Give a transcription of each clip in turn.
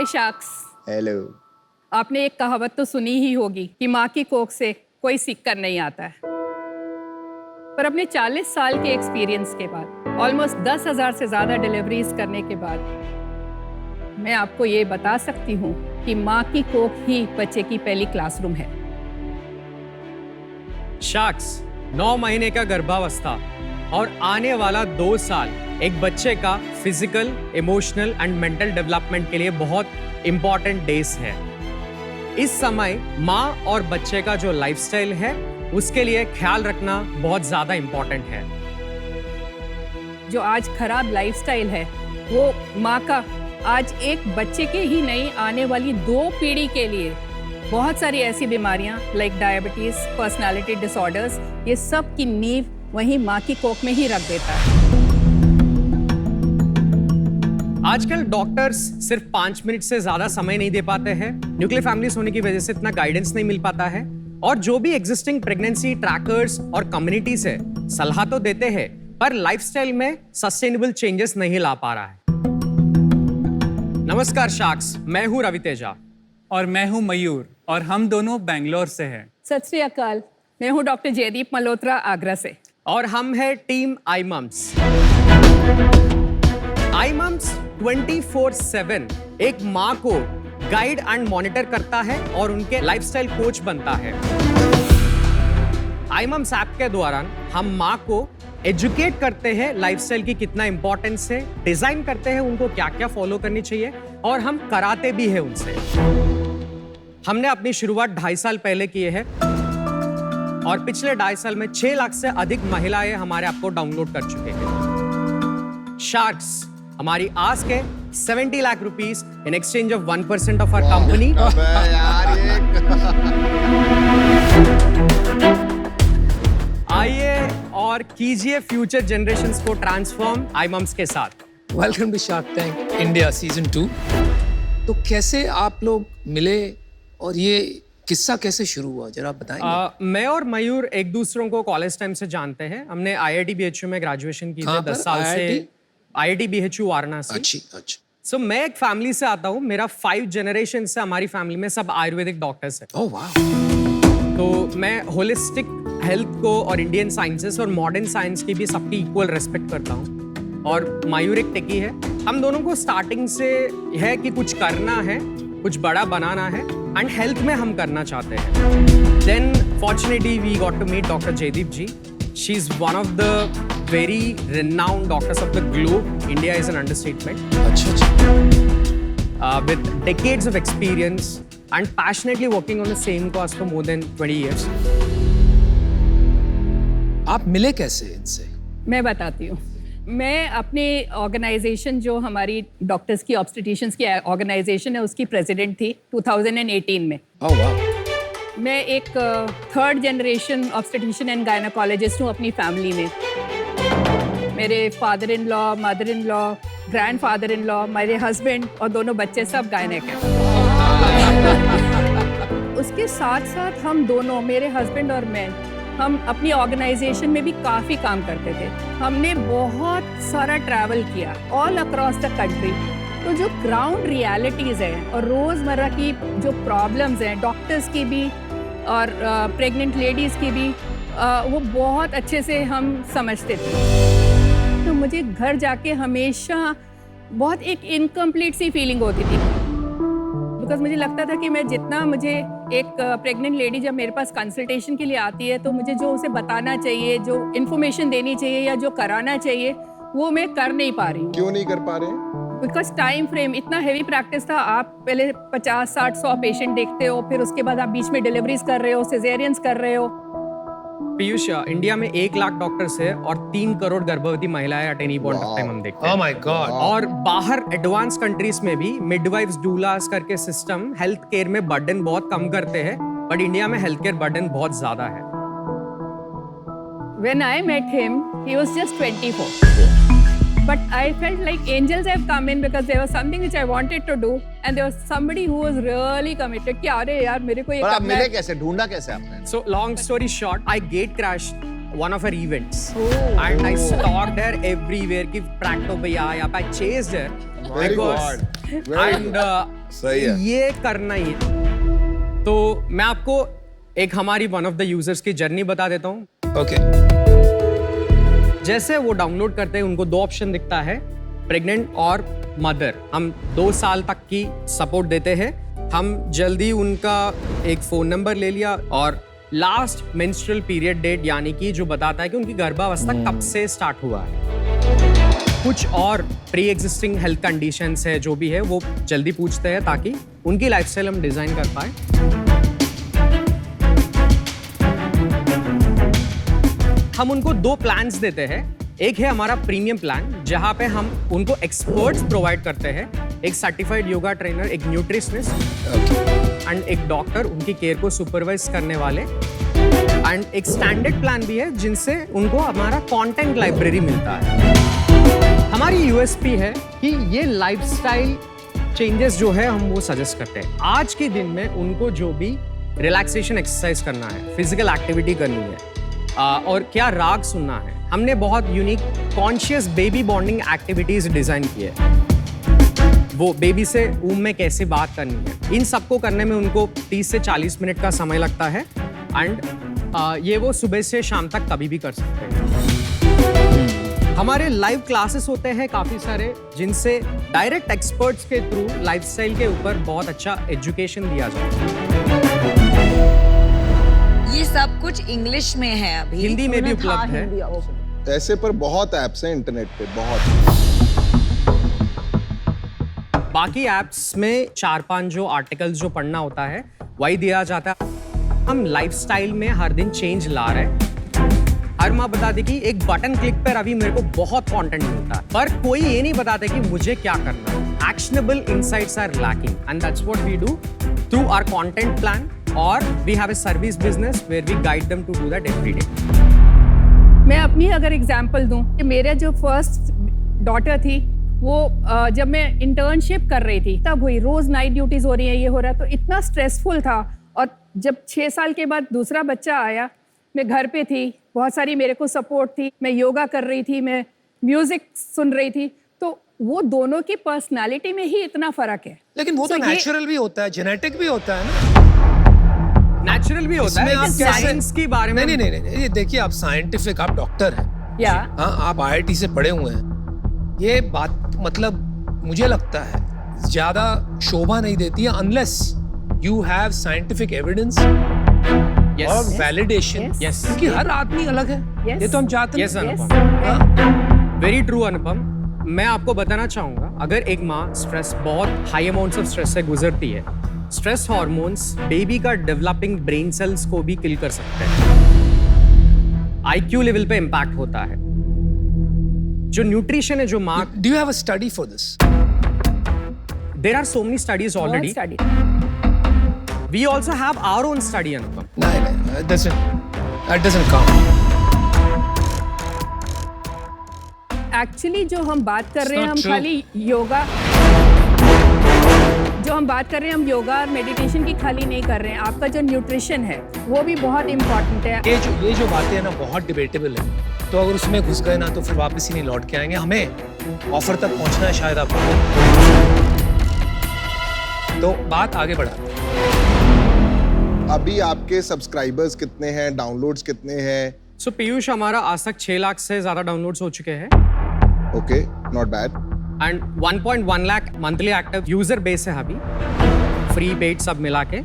हाय sacks. Hello. आपने एक कहावत तो सुनी ही होगी कि माँ की कोख से कोई सीख कर नहीं आता है। पर अपने 40 साल के एक्सपीरियंस के बाद, ऑलमोस्ट 10,000 से ज्यादा डिलीवरीज करने के बाद, मैं आपको ये बता सकती हूँ कि माँ की कोख ही बच्चे की पहली क्लासरूम है। शाक्स, 9 महीने का गर्भावस्था और आने वाला 2 साल एक बच्चे का physical, emotional and mental development के लिए बहुत इंपॉर्टेंट डेज है। इस समय माँ और बच्चे का जो लाइफस्टाइल है उसके लिए ख्याल रखना बहुत ज्यादा इंपॉर्टेंट है। जो आज खराब लाइफस्टाइल है वो माँ का आज एक बच्चे के ही नहीं, आने वाली 2 पीढ़ी के लिए बहुत सारी ऐसी बीमारियां लाइक डायबिटीज, पर्सनालिटी डिसऑर्डर्स, ये सब की नींव वहीं माँ की कोख में ही रख देता है। आजकल डॉक्टर्स सिर्फ 5 मिनट से ज्यादा समय नहीं दे पाते हैं। न्यूक्लियर फैमिलीज होने की वजह से इतना गाइडेंस नहीं मिल पाता है। और जो भी एग्जिस्टिंग प्रेगनेंसी ट्रैकर्स और कम्युनिटीज है सलाह तो देते हैं, पर लाइफस्टाइल में सस्टेनेबल चेंजेस नहीं ला पा रहा है। नमस्कार शाक्स, मैं हूं रवि तेजा। और मैं हूं मयूर, और हम दोनों बेंगलोर से हैं। सत श्री अकाल, मैं हूँ डॉक्टर जयदीप मल्होत्रा, आगरा से। और हम है टीम आई मम्स। आई मम्स 24/7 एक माँ को गाइड एंड मॉनिटर करता है और उनके लाइफस्टाइल कोच बनता है। आई मम्स ऐप के दौरान हम माँ को एजुकेट करते हैं लाइफस्टाइल की कितना इंपॉर्टेंस है, डिजाइन करते हैं उनको क्या क्या फॉलो करनी चाहिए, और हम कराते भी हैं उनसे। हमने अपनी शुरुआत 2.5 साल पहले किए हैं और पिछले 2.5 साल में 6 लाख से अधिक महिलाएं हमारे ऐप को डाउनलोड कर चुके हैं। शार्क्स, हमारी आस्क है 70 lakh rupees in exchange of 1% of our company. आइए और कीजिए फ्यूचर जनरेशंस को ट्रांसफॉर्म आई मम्स के साथ। Welcome to Shark Tank India season 2। तो कैसे आप लोग मिले और ये किस्सा कैसे शुरू हुआ, जरा बताएंगे? मैं और मयूर एक दूसरों को कॉलेज टाइम से जानते हैं। हमने IIT BHU में ग्रेजुएशन की थी 10 साल से। IIT BHU Varanasi. अच्छा। सो मैं एक फैमिली से आता हूँ। मेरा 5 जनरेशन से हमारी फैमिली में सब आयुर्वेदिक डॉक्टर्स हैं। ओह वाह। तो मैं होलिस्टिक हेल्थ को और इंडियन साइंसेस और मॉडर्न साइंस की भी सबकी इक्वल रेस्पेक्ट करता हूँ। और मयूर एक टेकी है। हम दोनों को स्टार्टिंग से है कि कुछ करना है, कुछ बड़ा बनाना है एंड हेल्थ में हम करना चाहते हैं। Then fortunately we got to meet doctor Jaydeep ji. She is one of the very renowned doctors of the globe. India is an understatement. अच्छा। With decades of experience and passionately working on the same cause for more than 20 years. आप मिले कैसे इनसे? मैं बताती हूँ। मैं अपने ऑर्गेनाइजेशन, जो हमारी डॉक्टर्स की ऑब्स्टेट्रिशियंस की ऑर्गेनाइजेशन है, उसकी प्रेसिडेंट थी 2018 में। ओह वाह। मैं एक 3rd generation obstetrician and gynaecologist हूँ अपनी फैमिली में। मेरे father in law, mother in law, grandfather in law, मेरे हस्बैंड और दोनों बच्चे सब गायनेक हैं। उसके साथ साथ हम दोनों, मेरे हस्बैंड और मैं, हम अपनी ऑर्गेनाइजेशन में भी काफ़ी काम करते थे। हमने बहुत सारा ट्रैवल किया ऑल अक्रॉस द कंट्री। तो जो ग्राउंड रियलिटीज़ हैं और रोज़मर्रा की जो प्रॉब्लम्स हैं, डॉक्टर्स की भी और प्रेग्नेंट लेडीज़ की भी, वो बहुत अच्छे से हम समझते थे। तो मुझे घर जाके हमेशा बहुत एक इनकम्प्लीट सी फीलिंग होती थी, बिकॉज मुझे लगता था कि मैं जितना, मुझे एक प्रेग्नेंट लेडी जब मेरे पास कंसल्टेशन के लिए आती है तो मुझे जो उसे बताना चाहिए, जो इन्फॉर्मेशन देनी चाहिए या जो कराना चाहिए, वो मैं कर नहीं पा रही हूँ। क्यों नहीं कर पा रहे? बिकॉज टाइम फ्रेम इतना हैवी प्रैक्टिस था। आप पहले 50, 60, 100 पेशेंट देखते हो, फिर उसके बाद आप बीच में डिलीवरीज कर रहे हो, सिजेरियंस कर रहे हो। पीयूष, इंडिया में 1 लाख डॉक्टर्स है और 3 करोड़ गर्भवती महिलाएं at any point of time हम देखते हैं। Oh my God. और बाहर एडवांस कंट्रीज में भी मिडवाइफ्स, डूलास करके सिस्टम हेल्थ केयर में बर्डन बहुत कम करते हैं, बट इंडिया में हेल्थ केयर बर्डन बहुत ज्यादा है। When I met him, he was just 24. But I felt like angels have come in because there was something which I wanted to do and there was somebody who was really committed कि अरे यार मेरे को ये पर आप करना मिले है। कैसे, ढूंढा कैसे आपने? So long story short, I gate crashed one of her events and I stalked her everywhere कि प्रैक्टो भैया, I chased her Very Because- good. Very And, good. सही है. ये करना ही. तो मैं आपको एक हमारी वन ऑफ द यूजर्स की जर्नी बता देता हूँ. ओके जैसे वो डाउनलोड करते हैं उनको 2 ऑप्शन दिखता है, प्रेग्नेंट और मदर. हम 2 साल तक की सपोर्ट देते हैं. हम जल्दी उनका एक फोन नंबर ले लिया और लास्ट मेंस्ट्रुअल पीरियड डेट यानी कि जो बताता है कि उनकी गर्भावस्था कब से स्टार्ट हुआ है. कुछ और प्री एग्जिस्टिंग हेल्थ कंडीशंस है जो भी है वो जल्दी पूछते हैं ताकि उनकी लाइफस्टाइल हम डिजाइन कर पाए. हम उनको 2 प्लान्स देते हैं. एक है हमारा प्रीमियम प्लान जहां पे हम उनको एक्सपर्ट्स प्रोवाइड करते हैं, एक सर्टिफाइड योगा ट्रेनर, एक न्यूट्रिशनिस्ट एंड एक डॉक्टर उनकी केयर को सुपरवाइज करने वाले. एंड एक स्टैंडर्ड प्लान भी है जिनसे उनको हमारा कंटेंट लाइब्रेरी मिलता है. हमारी यूएसपी है कि ये लाइफस्टाइल चेंजेस जो है हम वो सजेस्ट करते हैं. आज के दिन में उनको जो भी रिलैक्सेशन एक्सरसाइज करना है, फिजिकल एक्टिविटी करनी है और क्या राग सुनना है, हमने बहुत unique conscious baby bonding activities design की है. वो बेबी से ऊम में कैसे बात करनी है, इन सबको करने में उनको 30 से 40 मिनट का समय लगता है. एंड ये वो सुबह से शाम तक कभी भी कर सकते हैं. हमारे लाइव क्लासेस होते हैं काफ़ी सारे जिनसे डायरेक्ट एक्सपर्ट्स के थ्रू लाइफस्टाइल के ऊपर बहुत अच्छा एजुकेशन दिया जाता है. ये सब कुछ इंग्लिश में है अभी. हिंदी में भी उपलब्ध है. ऐसे पर बहुत ऐप्स हैं इंटरनेट पे, बहुत. बाकी ऐप्स में 4-5 जो आर्टिकल्स जो पढ़ना होता है वही दिया जाता है. हम लाइफस्टाइल में हर दिन चेंज ला रहे हैं. हर माँ बताती कि एक बटन क्लिक पर अभी मेरे को बहुत कंटेंट मिलता है, पर कोई ये नहीं बताते कि मुझे क्या करना है. Actionable insights are lacking and that's what we do through our content plan और we have a service business where we guide them to do that every day. मैं अपनी अगर एग्जांपल दूं कि मेरे जो फर्स्ट डॉटर थी वो जब मैं इंटर्नशिप कर रही थी तब हुई. रोज नाइट ड्यूटीज हो रही है, ये हो रहा है, तो इतना स्ट्रेसफुल था. और जब 6 साल के बाद दूसरा बच्चा आया, मैं घर पे थी, बहुत सारी मेरे को सपोर्ट थी, मैं योगा कर रही थी, मैं म्यूजिक सुन रही थी, तो वो दोनों की पर्सनालिटी में ही इतना फर्क है. लेकिन वो तो So ये- नेचुरल भी होता है, जेनेटिक भी होता है ना. नेचुरल भी होता है. इसमें आप लेकिन कैसे- साइंस के बारे में नहीं, ये देखिए, आप साइंटिफिक, आप डॉक्टर हैं. या हाँ, आप IIT से पढ़े हुए हैं. ये बात मतलब मुझे लगता है ज्यादा शोभा नहीं देती है unless you have scientific evidence Yes. और वैलिडेशन. Yes. क्योंकि हर आदमी अलग है. Yes. ये तो हम चाहते Yes, हैं. अनुपम. हाँ. वेरी ट्रू अनुपम. मैं आपको बताना चाहूंगा, अगर एक माँ स्ट्रेस, बहुत हाई अमाउंट्स ऑफ स्ट्रेस से गुजरती है, स्ट्रेस हार्मोन्स बेबी का डेवलपिंग ब्रेन सेल्स को भी किल कर सकते हैं. IQ लेवल पे इम्पैक्ट होता है. जो न्यूट्रिशन है, जो माँ, Do you have a study for this? There are so many studies already. Study. We also have our own study Anupam. नहीं, that doesn't count. एक्चुअली जो हम बात कर रहे हैं, not हम true. खाली योगा, जो हम बात कर रहे हैं, हम योगा और मेडिटेशन की खाली नहीं कर रहे हैं. आपका जो न्यूट्रिशन है वो भी बहुत इम्पोर्टेंट है. ये जो बातें हैं ना, बहुत डिबेटेबल है. तो अगर उसमें घुस गए ना तो फिर वापस ही नहीं लौट के आएंगे. हमें ऑफर तक पहुंचना है शायद आपको. तो बात आगे बढ़ाते हैं. अभी आपके सब्सक्राइबर्स कितने हैं, डाउनलोड्स कितने हैं? सो पीयूष, हमारा आज तक 6 लाख से ज्यादा डाउनलोड्स हो चुके हैं okay, not bad. And 1.1 lakh monthly active user base है अभी, फ्री पेड सब मिला के.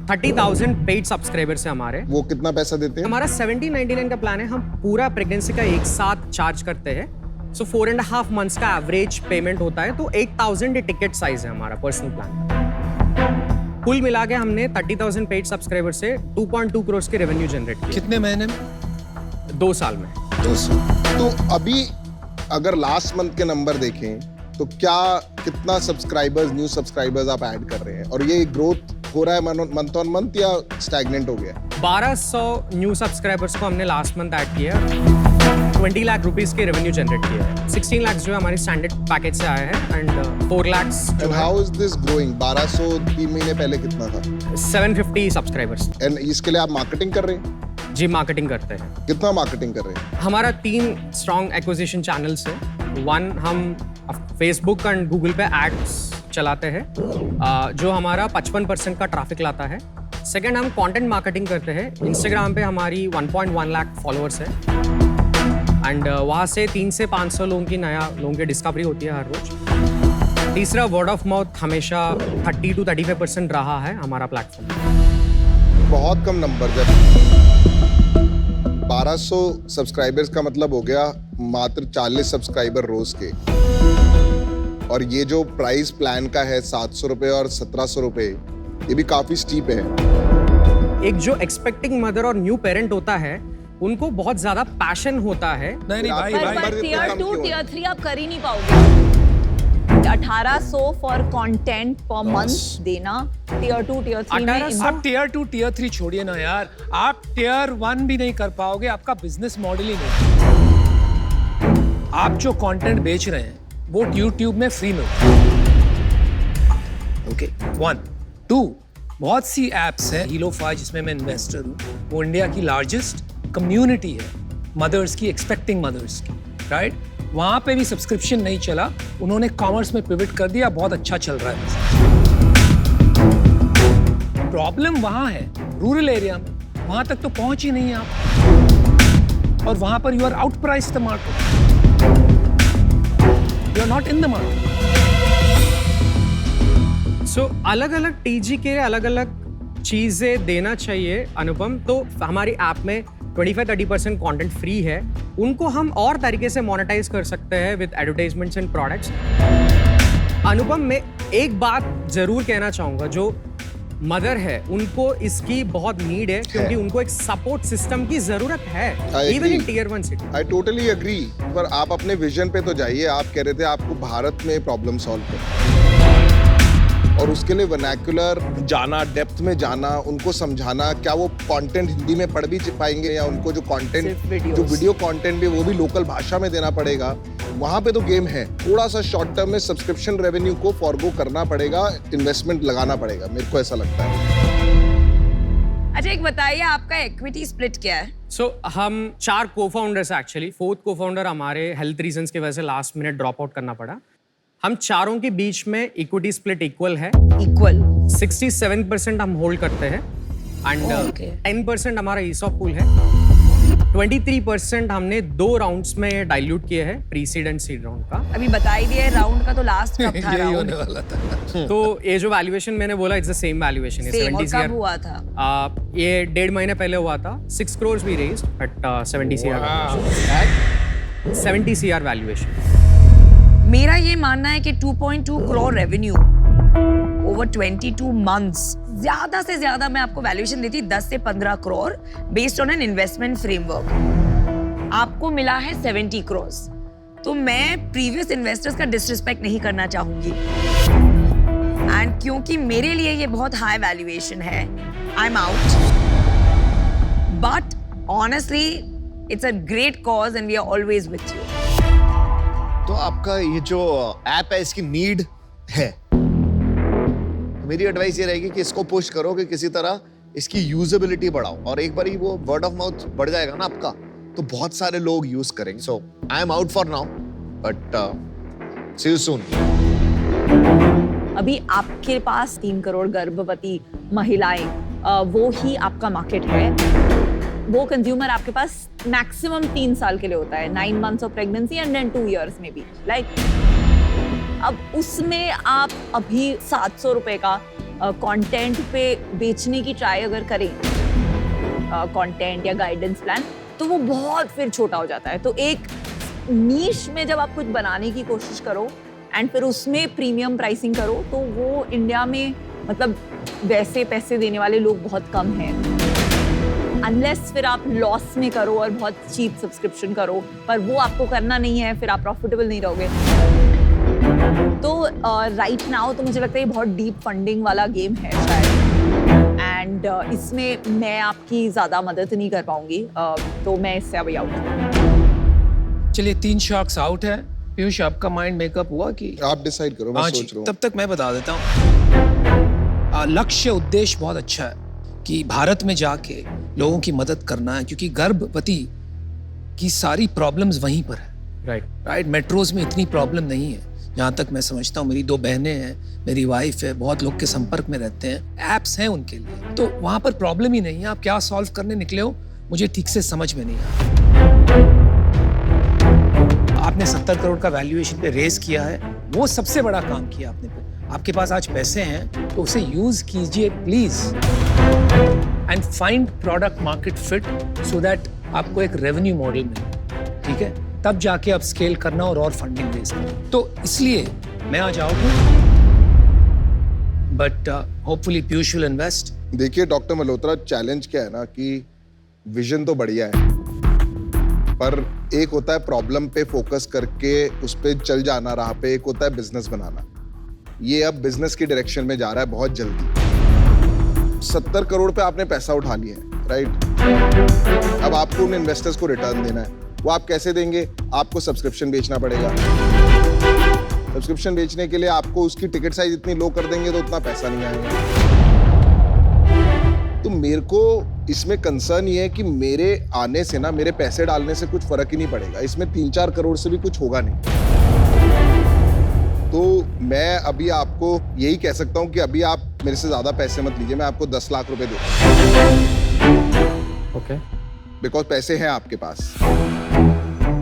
30,000 पेड सब्सक्राइबर्स है हमारे. वो कितना पैसा देते हैं? हमारा 1799 का प्लान है. हम पूरा प्रेगनेंसी का एक साथ चार्ज करते हैं. सो 4.5 मंथ्स का एवरेज पेमेंट होता है. तो 8,000 टिकट साइज है हमारा पर्सनल प्लान. कुल मिला के हमने 30,000 पेड सब्सक्राइबर से 2.2 करोड़ की रेवेन्यू जनरेट की कितने महीने में? 2 साल में. 200. तो अभी अगर लास्ट मंथ के नंबर देखें तो कितना सब्सक्राइबर्स, न्यू सब्सक्राइबर्स आप ऐड कर रहे हैं, और ये ग्रोथ हो रहा है मंथ ऑन मंथ या स्टैग्नेंट हो गया? 1200 न्यू सब्सक्राइबर्स को हमने लास्ट मंथ ऐड किया. 20 लाख रुपीस की रेवेन्यू जनरेट किया है. 16 लाख जो है हमारी स्टैंडर्ड पैकेज से आया है and 4 lakh and how is this growing? 1200 3 महीने पहले कितना था? 750 सब्सक्राइबर्स. एंड इसके लिए आप मार्केटिंग कर रहे हैं? जी मार्केटिंग करते हैं। कितना मार्केटिंग कर रहे हैं? हमारा 3 स्ट्रॉन्ग एक्विजिशन चैनल्स है। 1 हम फेसबुक एंड गूगल पे एड्स चलाते हैं जो हमारा 55% का ट्रैफिक लाता है। सेकंड हम कंटेंट मार्केटिंग करते हैं। इंस्टाग्राम पे हमारी 1.1 लाख फॉलोअर्स है एंड वहाँ से 300 से 500 लोगों की डिस्कवरी होती है हर रोज। तीसरा वर्ड ऑफ माउथ हमेशा 30 to 35% रहा है हमारा प्लेटफॉर्म। बहुत कम नंबर जब 1200 सब्सक्राइबर्स का मतलब हो गया मात्र 40 सब्सक्राइबर रोज के। और ये जो प्राइस प्लान का है 700 रुपए और 1700 रुपए, ये भी काफी स्टीप है। एक जो एक्सपेक्टिंग मदर और न्यू पेरेंट होता है उनको बहुत ज्यादा पैशन होता है। नहीं भाई पर- भाई पर- पर टियर कम 2 क्यों? टियर 3 आप कर ही नहीं पाओगे। 1800 फॉर कंटेंट पर मंथ देना टियर 2 टियर 3 में 1800 आप टियर 2 टियर 3 छोड़िए ना यार, आप टियर 1 भी नहीं कर पाओगे, आपका बिजनेस मॉडल ही नहीं। आप जो कंटेंट बेच रहे हैं वो YouTube में फ्री में ओके 1 2 बहुत सी एप्स हैं हीलोफाई जिसमें मैं इन्वेस्टर हूँ, वो इंडिया की लार्जेस्ट कम्युनिटी है मदर्स की, एक्सपेक्टिंग मदर्स की, राइट? वहां पे भी सब्सक्रिप्शन नहीं चला, उन्होंने कॉमर्स में पिवट कर दिया, बहुत अच्छा चल रहा है। प्रॉब्लम वहां है रूरल एरिया में, वहां तक तो पहुंच ही नहीं है आप, और वहां पर you are out price the market, you are not in the market. So अलग अलग टीजी के अलग अलग चीजें देना चाहिए अनुपम। तो हमारी ऐप में 25-30% कंटेंट फ्री है, उनको हम और तरीके से मोनेटाइज कर सकते हैं विद एडवर्टाइजमेंट्स एंड प्रोडक्ट्स। अनुपम, मैं एक बात जरूर कहना चाहूंगा, जो मदर है उनको इसकी बहुत नीड है क्योंकि उनको एक सपोर्ट सिस्टम की जरूरत है even in tier 1 city. I totally agree, पर आप अपने विजन पे तो जाइए। आप कह रहे थे आपको भारत में प्रॉब्लम सॉल्व करना और उसके लिए वर्नाक्युलर जाना, डेप्थ में जाना, उनको समझाना। क्या वो कंटेंट हिंदी में पढ़ भी पाएंगे या उनको जो कंटेंट, जो वीडियो कंटेंट भी वो भी लोकल भाषा में देना पड़ेगा? वहां पे तो गेम है। थोड़ा सा शॉर्ट टर्म में सब्सक्रिप्शन रेवेन्यू को फॉरगो करना पड़ेगा, इन्वेस्टमेंट लगाना पड़ेगा, मेरे को ऐसा लगता है। अच्छा एक बताइए आपका इक्विटी स्प्लिट क्या है? सो हम 4 को-फाउंडर्स एक्चुअली, 4th को-फाउंडर हमारे हेल्थ रीजंस की वजह से लास्ट मिनट ड्रॉप आउट करना पड़ा। हम चारों के बीच में इक्विटी स्प्लिट इक्वल है। इक्वल 67% हम होल्ड करते हैं एंड Okay. 10% हमारा ईसॉप पूल है। 23% हमने 2 राउंड्स में डाइल्यूट किए हैं, pre seed and seed round का। अभी बता ही दिया राउंड का, तो लास्ट कब था यही राउंड? होने वाला था। तो ये जो वैल्यूएशन मैंने बोला इट्स द सेम वैल्यूएशन है, सेम, और 70 कब हुआ था? ये 1.5 महीने पहले हुआ था। 6 crores भी raised but 70 CR Wow. 70 CR valuation. मेरा ये मानना है कि 2.2 करोड़ रेवेन्यू ओवर 22 मंथ्स, ज्यादा से ज्यादा मैं आपको वैल्यूएशन देती 10 से 15 crore based on an investment framework. आपको मिला है 70 करोड़, तो मैं प्रीवियस इन्वेस्टर्स का डिसरिस्पेक्ट नहीं करना चाहूंगी एंड क्योंकि मेरे लिए ये बहुत हाई वैल्यूएशन है, I am out. But honestly it's a great cause and we are always with you. तो आपका ये जो ऐप है इसकी नीड है, मेरी एडवाइस ये रहेगी कि इसको पुश करो कि किसी तरह इसकी यूजेबिलिटी बढ़ाओ, और एक बार वो वर्ड ऑफ माउथ बढ़ जाएगा ना आपका, तो बहुत सारे लोग यूज करेंगे। So I am out for now, but see you soon. अभी आपके पास 3 करोड़ गर्भवती महिलाएं, वो ही आपका मार्केट है। वो कंज्यूमर आपके पास मैक्सिमम 3 साल के लिए होता है, 9 months of pregnancy and then 2 years में भी, लाइक अब उसमें आप अभी 700 रुपए का कंटेंट पे बेचने की ट्राई अगर करें, कंटेंट या गाइडेंस प्लान, तो वो बहुत फिर छोटा हो जाता है। तो एक नीश में जब आप कुछ बनाने की कोशिश करो एंड फिर उसमें प्रीमियम प्राइसिंग करो, तो वो इंडिया में मतलब वैसे पैसे देने वाले लोग बहुत कम हैं। अनलेस फिर आप लॉस में करो और बहुत चीप सब्सक्रिप्शन करो, पर वो आपको करना नहीं है, फिर आप प्रॉफिटेबल नहीं रहोगे। तो राइट नाउ तो मुझे लगता है ये बहुत डीप फंडिंग वाला गेम है शायद, एंड इसमें मैं आपकी ज़्यादा मदद नहीं कर पाऊंगी, तो मैं इससे अभी आउट हूँ। चलिए 3 शॉक्स आउट है। पीयूष आपका माइंड मेकअप हुआ कि? आप डिसाइड करो, मैं हाँ सोच जी, रहा हूँ। तब तक मैं बता देता हूँ। लक्ष्य उद्देश्य बहुत अच्छा है, कि भारत में जाके लोगों की मदद करना है, क्योंकि गर्भवती की सारी प्रॉब्लम्स वहीं पर है। राइट, मेट्रोज में इतनी प्रॉब्लम नहीं है जहाँ तक मैं समझता हूँ। मेरी 2 बहनें हैं, मेरी वाइफ है, बहुत लोग के संपर्क में रहते हैं, एप्स हैं उनके लिए, तो वहाँ पर प्रॉब्लम ही नहीं है। आप क्या सॉल्व करने निकले हो मुझे ठीक से समझ में नहीं आया। आपने 70 करोड़ का वैल्यूएशन पे रेज किया है, वो सबसे बड़ा काम किया आपने। आपके पास आज पैसे हैं तो उसे यूज कीजिए please, and find product market fit so that आपको एक रेवेन्यू मॉडल मिले, ठीक है? तब जाके आप स्केल करना और फंडिंग रेज करना। तो इसलिए मैं आ जाऊंगा, but hopefully Piyush will invest. देखिए डॉक्टर मल्होत्रा, चैलेंज क्या है ना कि विजन तो बढ़िया है, पर एक होता है प्रॉब्लम पे फोकस करके उस पे चल जाना राह पे, एक होता है बिजनेस बनाना। ये अब बिजनेस की डायरेक्शन में जा रहा है बहुत जल्दी। 70 करोड़ पे आपने पैसा उठा लिया है, राइट? अब आपको उन इन्वेस्टर्स को रिटर्न देना है। वो आप कैसे देंगे? आपको सब्सक्रिप्शन बेचना पड़ेगा। सब्सक्रिप्शन बेचने के लिए आपको उसकी टिकट साइज इतनी लो कर देंगे तो उतना पैसा नहीं आएगा। तो मेरे को इसमें कंसर्न ये है कि मेरे आने से ना, मेरे पैसे डालने से कुछ फर्क ही नहीं पड़ेगा। इसमें 3-4 करोड़ से भी कुछ होगा नहीं। तो मैं अभी आपको यही कह सकता हूं कि अभी आप मेरे से ज्यादा पैसे मत लीजिए। मैं आपको 10 लाख रुपए दूं, ओके, बिकॉज पैसे हैं आपके पास,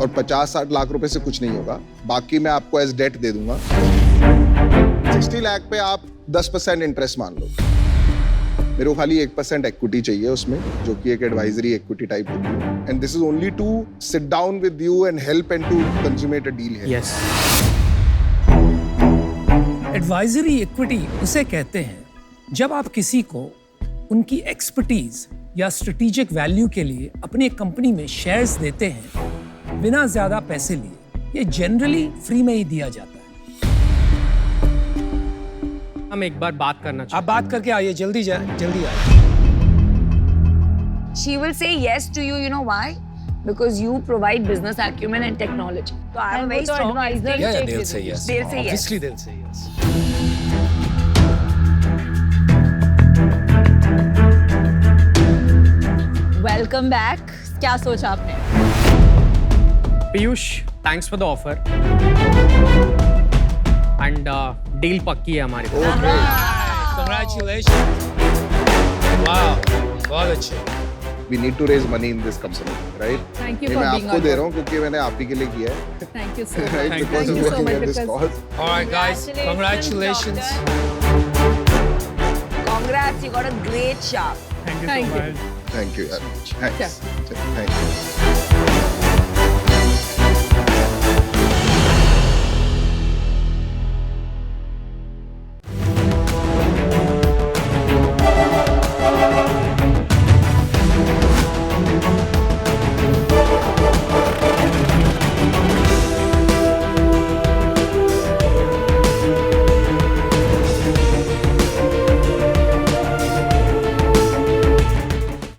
और 50-60 लाख रुपए से कुछ नहीं होगा। बाकी मैं आपको एज डेट दे दूंगा। 60 लाख पे आप 10% इंटरेस्ट मान लो। मेरे को खाली 1% इक्विटी चाहिए उसमें, जो कि एक एडवाइजरी इक्विटी टाइप होती है, and this is only to sit down with you and help and to consummate a deal here. Yes. Advisory equity उसे कहते हैं जब आप किसी को उनकी एक्सपर्टीज या स्ट्रेटेजिक वैल्यू के लिए अपनी कंपनी में शेयर्स देते हैं बिना ज्यादा पैसे लिए। ये जनरली फ्री में ही दिया जाता है। हम एक बार बात करना आप चाहते बात करके आइए, जल्दी आइए। She will say yes to you, you know why? Because you provide business acumen and technology. So I am a very strong advisor. they'll say yes. They'll say yes. Obviously they'll say yes. Welcome back. क्या सोचा आपने? Piyush, thanks for the offer, and deal पक्की है हमारी। Congratulations. Wow, बहुत अच्छे। We need to raise money in this company, right? Thank you ये for मैं being आपको on दे board. रहा हूँ क्योंकि मैंने आप ही के लिए किया है, Thank you so much. right? Because Thank of you so working much in this because cause. All right, guys. Congratulations. Congrats, you got a great shaft. Thank you Thank so you. much. Thank you, yaar. Thanks. Yeah. Thank you.